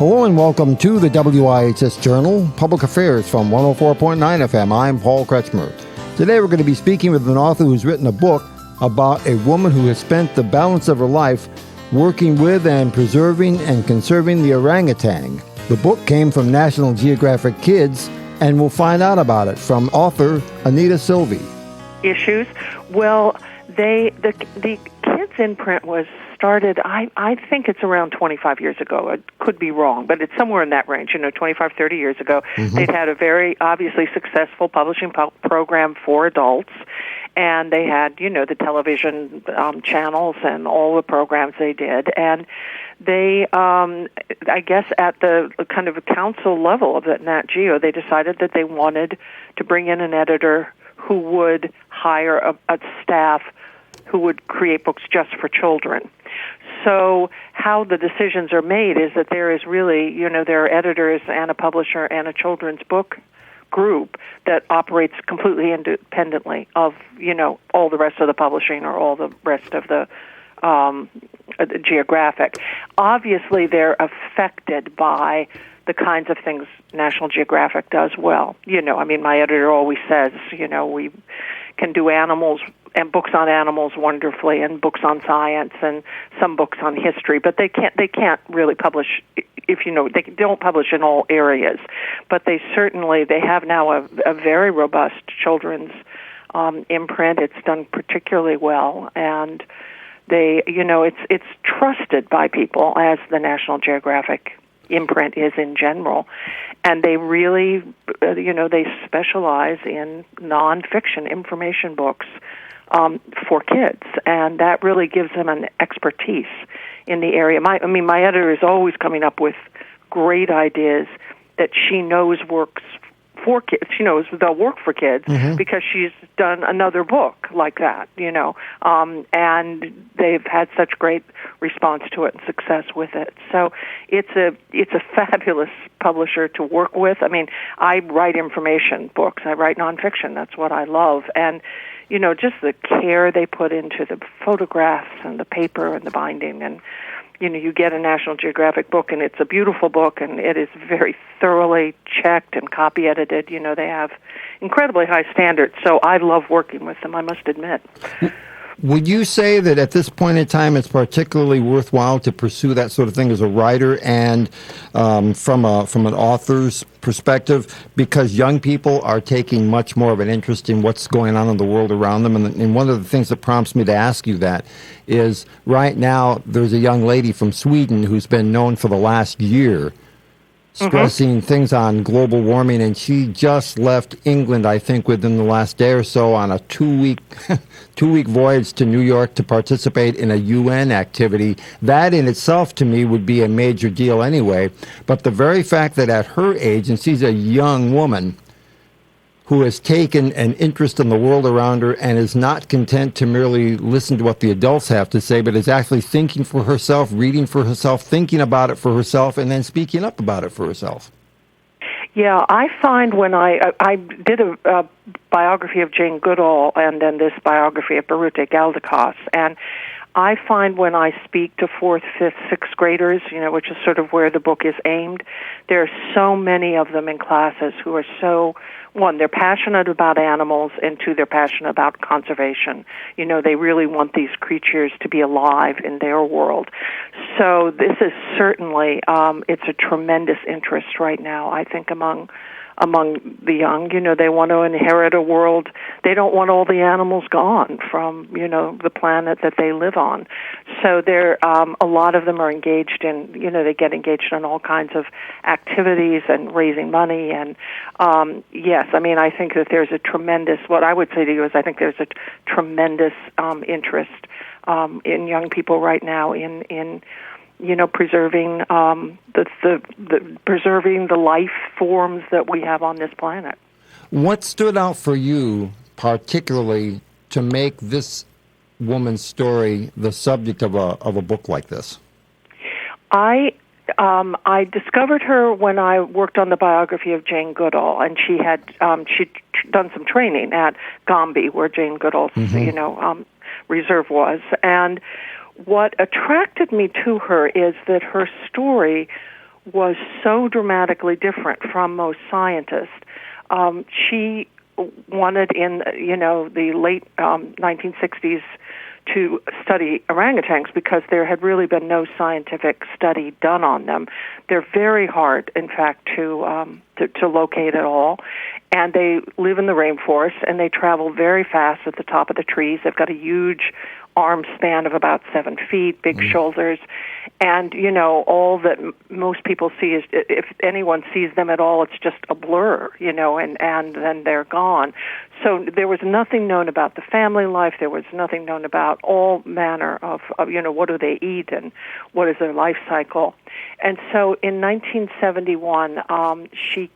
Hello and welcome to the WIHS Journal, Public Affairs from 104.9 FM. I'm Paul Kretschmer. Today we're going to be speaking with an author who's written a book about a woman who has spent the balance of her life working with and preserving and conserving the orangutan. The book came from National Geographic Kids, and we'll find out about it from author Anita Silvey. Issues. Well, the kids imprint was started, I think it's around 25 years ago. It could be wrong, but it's somewhere in that range, 25, 30 years ago. Mm-hmm. They'd had a very obviously successful publishing program for adults, and they had, the television channels and all the programs they did. And they, I guess at the kind of a council level of that Nat Geo, they decided that they wanted to bring in an editor who would hire a staff who would create books just for children. So how the decisions are made is that there is really, there are editors and a publisher and a children's book group that operates completely independently of, all the rest of the publishing or all the rest of the geographic. Obviously, they're affected by the kinds of things National Geographic does well. My editor always says, we can do animals and books on animals wonderfully, and books on science, and some books on history, but they can't really publish. They don't publish in all areas, but they have now a very robust children's imprint. It's done particularly well, and it's trusted by people as the National Geographic imprint is in general, and they really, they specialize in nonfiction information books for kids, and that really gives them an expertise in the area. My editor is always coming up with great ideas that she knows works for kids. She knows they'll work for kids because she's done another book like that, and they've had such great response to it and success with it. So it's a fabulous publisher to work with. I write information books. I write nonfiction. That's what I love. And just the care they put into the photographs and the paper and the binding, and you get a National Geographic book, and it's a beautiful book, and it is very thoroughly checked and copy edited. They have incredibly high standards, so I love working with them, I must admit. Would you say that at this point in time it's particularly worthwhile to pursue that sort of thing as a writer and from an author's perspective, because young people are taking much more of an interest in what's going on in the world around them? And one of the things that prompts me to ask you that is right now there's a young lady from Sweden who's been known for the last year stressing things on global warming, and she just left England, I think, within the last day or so on a two-week voyage to New York to participate in a UN activity. That in itself, to me, would be a major deal anyway. But the very fact that at her age, and she's a young woman who has taken an interest in the world around her and is not content to merely listen to what the adults have to say, but is actually thinking for herself, reading for herself, thinking about it for herself, and then speaking up about it for herself. Yeah, I find when I did a biography of Jane Goodall and then this biography of Birute Galdikas, and I find when I speak to 4th, 5th, 6th graders, which is sort of where the book is aimed, there are so many of them in classes who are so, one, they're passionate about animals, and two, they're passionate about conservation. They really want these creatures to be alive in their world. So this is certainly, it's a tremendous interest right now, I think, among the young. They want to inherit a world. They don't want all the animals gone from, the planet that they live on. So they're, a lot of them are engaged in, they get engaged in all kinds of activities and raising money. And, yes, I think that there's a tremendous, what I would say to you is I think there's a tremendous interest in young people right now in preserving preserving the life forms that we have on this planet. What stood out for you particularly to make this woman's story the subject of a book like this? I discovered her when I worked on the biography of Jane Goodall, and she had she'd done some training at Gombe, where Jane Goodall's reserve was, and what attracted me to her is that her story was so dramatically different from most scientists. She wanted in the late 1960s to study orangutans because there had really been no scientific study done on them. They're very hard, in fact, to locate at all, and they live in the rainforest, and they travel very fast at the top of the trees. They've got a huge arm span of about 7 feet, big shoulders, and all that most people see is, if anyone sees them at all, it's just a blur, and then they're gone. So there was nothing known about the family life. There was nothing known about all manner of what do they eat and what is their life cycle. And so in 1971, she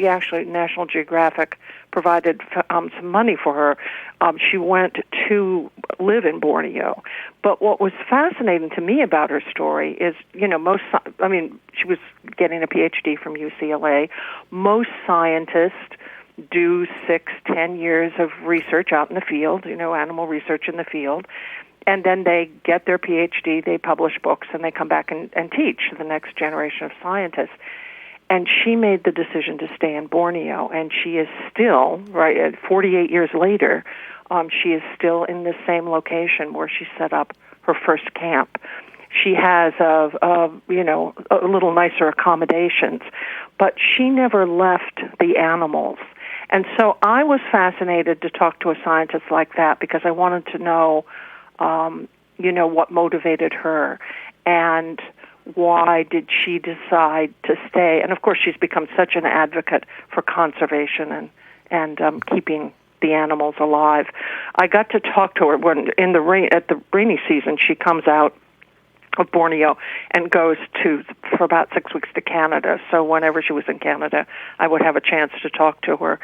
actually, National Geographic provided some money for her. She went to live in Borneo. But what was fascinating to me about her story is, she was getting a PhD from UCLA. Most scientists do 6-10 years of research out in the field, animal research in the field, and then they get their PhD, they publish books, and they come back and teach the next generation of scientists. And she made the decision to stay in Borneo, and she is still, 48 years later, she is still in the same location where she set up her first camp. She has a little nicer accommodations, but she never left the animals. And so I was fascinated to talk to a scientist like that because I wanted to know, what motivated her and why did she decide to stay. And of course, she's become such an advocate for conservation and keeping the animals alive. I got to talk to her when at the rainy season. She comes out of Borneo and goes for about 6 weeks to Canada. So whenever she was in Canada, I would have a chance to talk to her.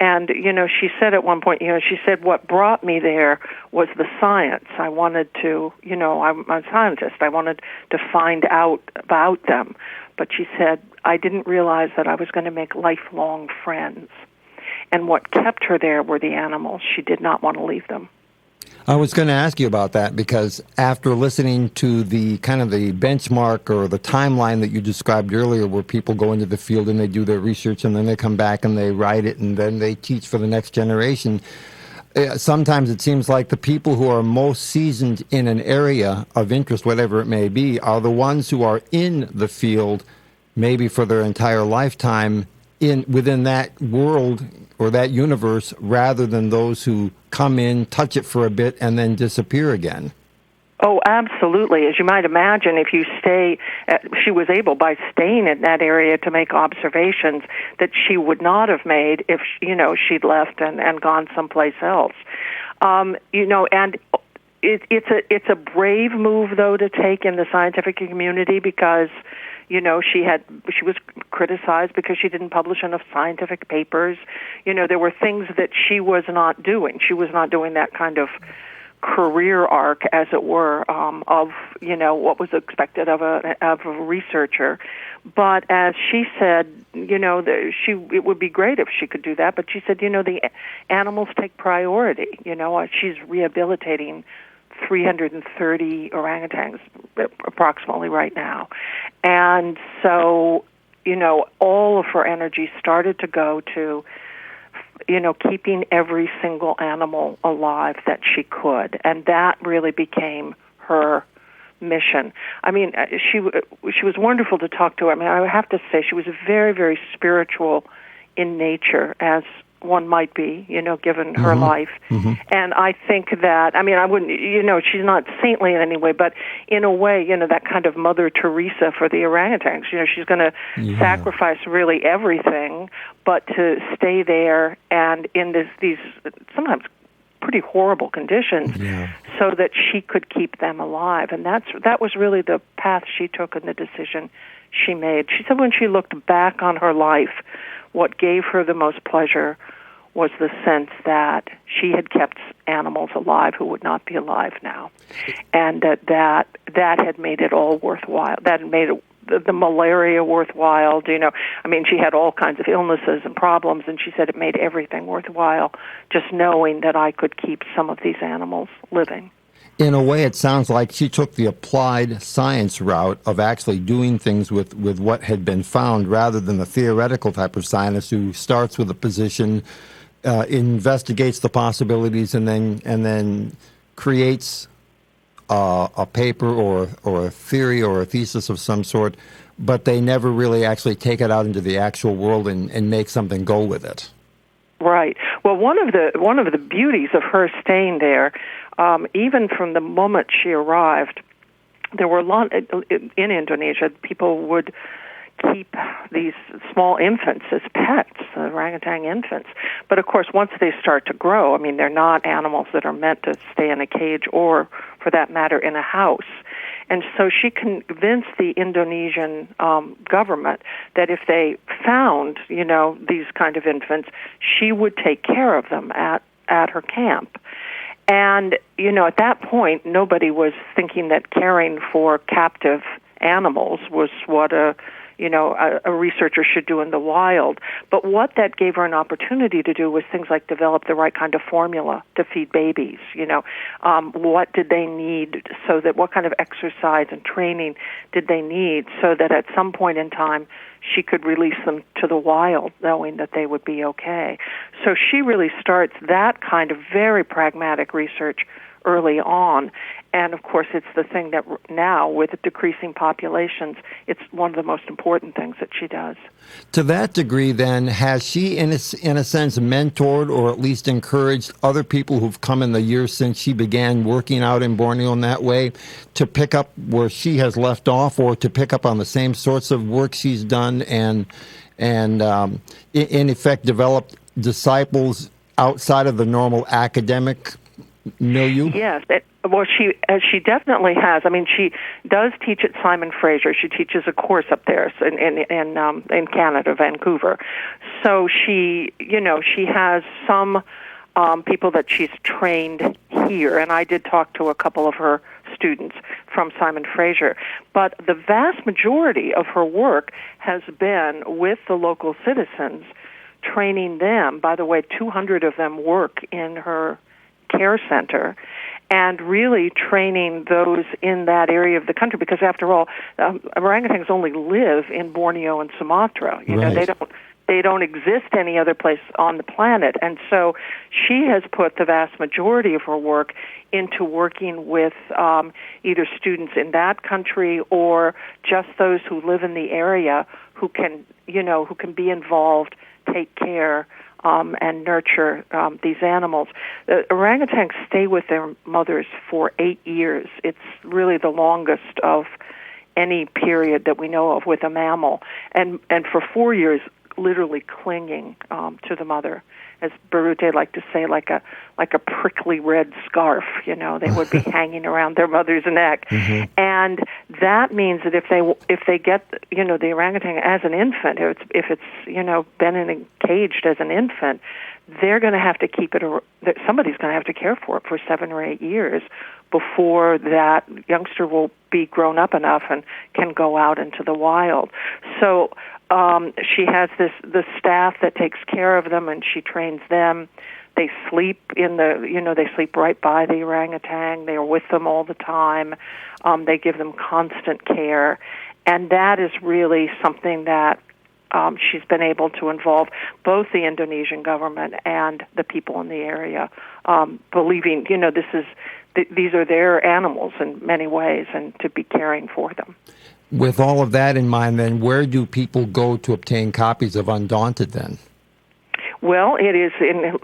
And, she said at one point, she said, what brought me there was the science. I wanted to, I'm a scientist. I wanted to find out about them. But she said, I didn't realize that I was going to make lifelong friends. And what kept her there were the animals. She did not want to leave them. I was going to ask you about that because after listening to the kind of the benchmark or the timeline that you described earlier where people go into the field and they do their research and then they come back and they write it and then they teach for the next generation, sometimes it seems like the people who are most seasoned in an area of interest, whatever it may be, are the ones who are in the field maybe for their entire lifetime within that world or that universe rather than those who come in, touch it for a bit, and then disappear again. Oh, absolutely. As you might imagine, if you she was able, by staying in that area, to make observations that she would not have made if, she'd left and gone someplace else. And it's a brave move, though, to take in the scientific community because she was criticized because she didn't publish enough scientific papers. There were things that she was not doing. She was not doing that kind of career arc, as it were, of what was expected of a researcher. But as she said, it would be great if she could do that. But she said, the animals take priority. She's rehabilitating 330 orangutans approximately right now. And so, all of her energy started to go to, keeping every single animal alive that she could. And that really became her mission. I mean, she was wonderful to talk to. I mean, I have to say she was very, very spiritual in nature, as one might be, given her life. Mm-hmm. And I think that, I wouldn't, she's not saintly in any way, but in a way, that kind of Mother Teresa for the orangutans. She's going to sacrifice really everything, but to stay there and in these sometimes pretty horrible conditions so that she could keep them alive. And that was really the path she took and the decision she made. She said when she looked back on her life, what gave her the most pleasure was the sense that she had kept animals alive who would not be alive now, and that had made it all worthwhile. That had made the malaria worthwhile. She had all kinds of illnesses and problems, and she said it made everything worthwhile just knowing that I could keep some of these animals living. In a way, it sounds like she took the applied science route of actually doing things with what had been found rather than the theoretical type of scientist who starts with a position, investigates the possibilities, and then creates a paper or a theory or a thesis of some sort, but they never really actually take it out into the actual world and make something go with it. Right. Well, one of the beauties of her staying there, even from the moment she arrived, there were a lot in Indonesia. People would keep these small infants as pets, orangutan infants. But of course, once they start to grow, I mean, they're not animals that are meant to stay in a cage or, for that matter, in a house. And so she convinced the Indonesian government that if they found, these kind of infants, she would take care of them at her camp. And, at that point, nobody was thinking that caring for captive animals was what a researcher should do in the wild. But what that gave her an opportunity to do was things like develop the right kind of formula to feed babies. What did they need so that what kind of exercise and training did they need so that at some point in time she could release them to the wild knowing that they would be okay. So she really starts that kind of very pragmatic research early on. And, of course, it's the thing that now, with decreasing populations, it's one of the most important things that she does. To that degree, then, has she, in a sense, mentored or at least encouraged other people who've come in the years since she began working out in Borneo in that way to pick up where she has left off or to pick up on the same sorts of work she's done and in effect, developed disciples outside of the normal academic milieu? Yes. She definitely has. I mean, she does teach at Simon Fraser. She teaches a course up there in Canada, Vancouver. So she has some people that she's trained here, and I did talk to a couple of her students from Simon Fraser. But the vast majority of her work has been with the local citizens, training them. By the way, 200 of them work in her care center, and really training those in that area of the country, because after all, orangutans only live in Borneo and Sumatra. They don't exist any other place on the planet, and so she has put the vast majority of her work into working with either students in that country or just those who live in the area who can be involved, take care, and nurture these animals. Orangutans stay with their mothers for 8 years. It's really the longest of any period that we know of with a mammal, and for 4 years, literally clinging to the mother, as Barute liked to say, like a prickly red scarf. They would be hanging around their mother's neck, and that means that if they get the orangutan as an infant, if it's been caged as an infant, they're going to have to keep it. Somebody's going to have to care for it for 7 or 8 years before that youngster will be grown up enough and can go out into the wild. So she has the staff that takes care of them, and she trains them. They sleep they sleep right by the orangutan. They are with them all the time. They give them constant care, and that is really something that she's been able to involve both the Indonesian government and the people in the area, believing these are their animals in many ways, and to be caring for them. With all of that in mind, then, where do people go to obtain copies of Undaunted, then? Well, it is in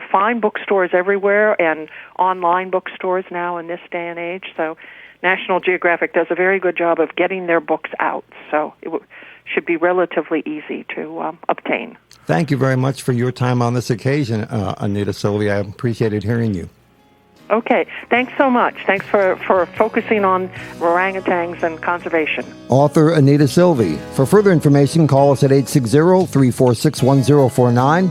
fine bookstores everywhere and online bookstores now in this day and age. So National Geographic does a very good job of getting their books out. So it should be relatively easy to obtain. Thank you very much for your time on this occasion, Anita Silvey. I appreciated hearing you. Okay, thanks so much. Thanks for focusing on orangutans and conservation. Author Anita Silvey. For further information, call us at 860-346-1049.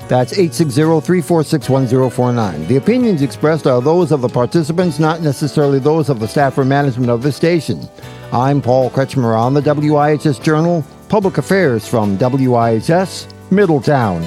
That's 860-346-1049. The opinions expressed are those of the participants, not necessarily those of the staff or management of the station. I'm Paul Kretschmer on the WIHS Journal, Public Affairs from WIHS, Middletown.